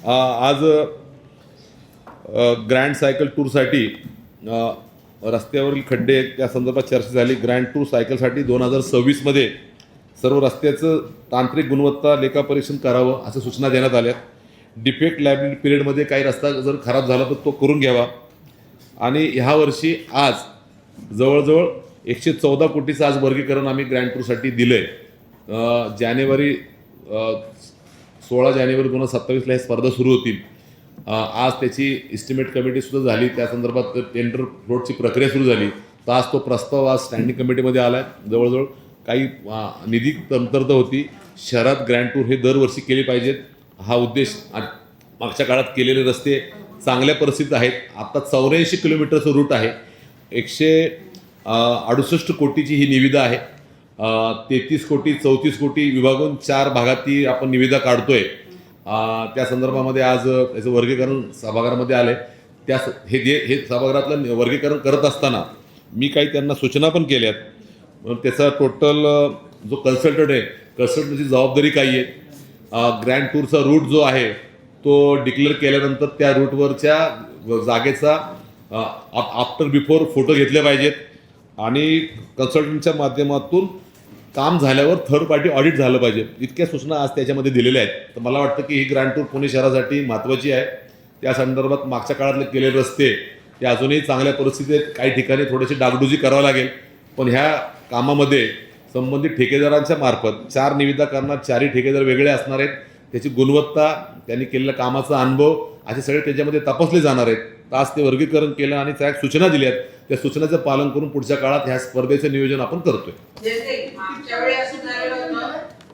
आज grand cycle टूरसाठी रस्त्यावरील खड्डे त्या संदर्भात चर्चा झाली। ग्रँड टूर सायकलसाठी 2026मध्ये सर्व रस्त्याचं तांत्रिक गुणवत्ता लेखापरीक्षण करावं असं सूचना देण्यात आल्या। डिफेक्ट लायबिलिटी पिरियडमध्ये काही रस्ता जर खराब झाला तर तो करून घ्यावा। आणि ह्या वर्षी आज जवळजवळ 114 कोटीचं आज वर्गीकरण आम्ही ग्रँड टूरसाठी दिलं आहे। जानेवारी 16 जानेवारी 2027ला ही स्पर्धा सुरू होतील। आज त्याची इस्टिमेट कमिटीसुद्धा झाली, त्या संदर्भात टेंडर फ्लोटची प्रक्रिया सुरू झाली। तर आज तो प्रस्ताव आज स्टँडिंग कमिटीमध्ये आला आहे। जवळजवळ काही निधी कमतरता होती। शहरात ग्रँड टूर हे दरवर्षी केले पाहिजेत हा उद्देश। मागच्या काळात केलेले रस्ते चांगल्या परिस्थितीत आहेत। आता 84 किलोमीटरचं रूट आहे। 168 कोटीची ही निविदा आहे। 33 कोटी 34 कोटी विभागून 4 भागात ती आपण निविदा काढतोय। त्या संदर्भामध्ये आज याचं वर्गीकरण सभागृहामध्ये आलं आहे। हे सभागृहातलं वर्गीकरण करत असताना मी काही त्यांना सूचना पण केल्यात। त्याचा टोटल जो कन्सल्टंट आहे, कन्सल्टंटची जबाबदारी काय आहे, ग्रँड टूरचा रूट जो आहे तो डिक्लेअर केल्यानंतर त्या रूटवरच्या जागेचा आफ्टर बिफोर फोटो घेतले पाहिजेत आणि कन्सल्टंटच्या माध्यमातून काम झाल्यावर थर्ड पार्टी ऑडिट झालं पाहिजे। इतक्या सूचना आज त्याच्यामध्ये दिलेल्या आहेत। तर मला वाटतं की ही ग्रँड टूर पुणे शहरासाठी महत्त्वाची आहे। त्या संदर्भात मागच्या काळातले केलेले रस्ते ते अजूनही चांगल्या परिस्थितीत, काही ठिकाणी थोडीशी डागडुजी करावं लागेल, पण ह्या कामामध्ये संबंधित ठेकेदारांच्या मार्फत 4 निविदा करणार, 4ही ठेकेदार वेगळे असणार आहेत। त्याची गुणवत्ता, त्यांनी केलेल्या कामाचा अनुभव असे सगळे त्याच्यामध्ये तपासले जाणार आहेत। तर आज ते वर्गीकरण केलं आणि त्या सूचना दिल्या आहेत। त्या सूचनाचं पालन करून पुढच्या काळात ह्या स्पर्धेचं नियोजन आपण करतोय।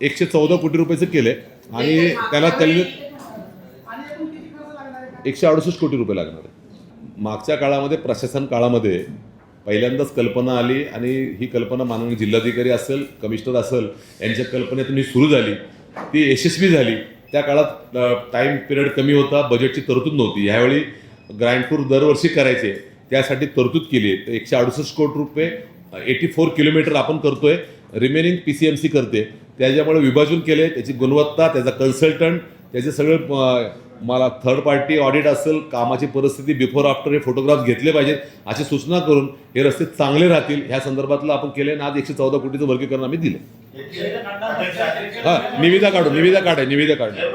114 कोटी रुपयाचं केलंय आणि त्याला 168 कोटी रुपये लागणार आहे। मागच्या काळामध्ये प्रशासन काळामध्ये पहिल्यांदाच कल्पना आली आणि ही कल्पना माननीय जिल्हाधिकारी असेल, कमिशनर असेल यांच्या कल्पनेतून ही सुरू झाली, ती यशस्वी झाली। त्या काळात टाईम पिरियड कमी होता, बजेटची तरतूद नव्हती। ह्यावेळी ग्रँड टूर दरवर्षी करायचे, त्यासाठी तरतूद केली आहे। तर 168 कोटी रुपये 84 किलोमीटर आपण करतोय, रिमेनिंग PCMC करते। त्याच्यामुळे विभाजन केले, त्याची गुणवत्ता, त्याचा कन्सल्टंट, त्याचे सगळे मला थर्ड पार्टी ऑडिट असेल, कामाची परिस्थिती बिफोर आफ्टर हे फोटोग्राफ्स घेतले पाहिजेत अशी सूचना करून हे रस्ते चांगले राहतील ह्या संदर्भातलं आपण केले आणि आज 114 कोटीचं वर्गीकरण आम्ही दिलं। निविदा काढू, निविदा काढा।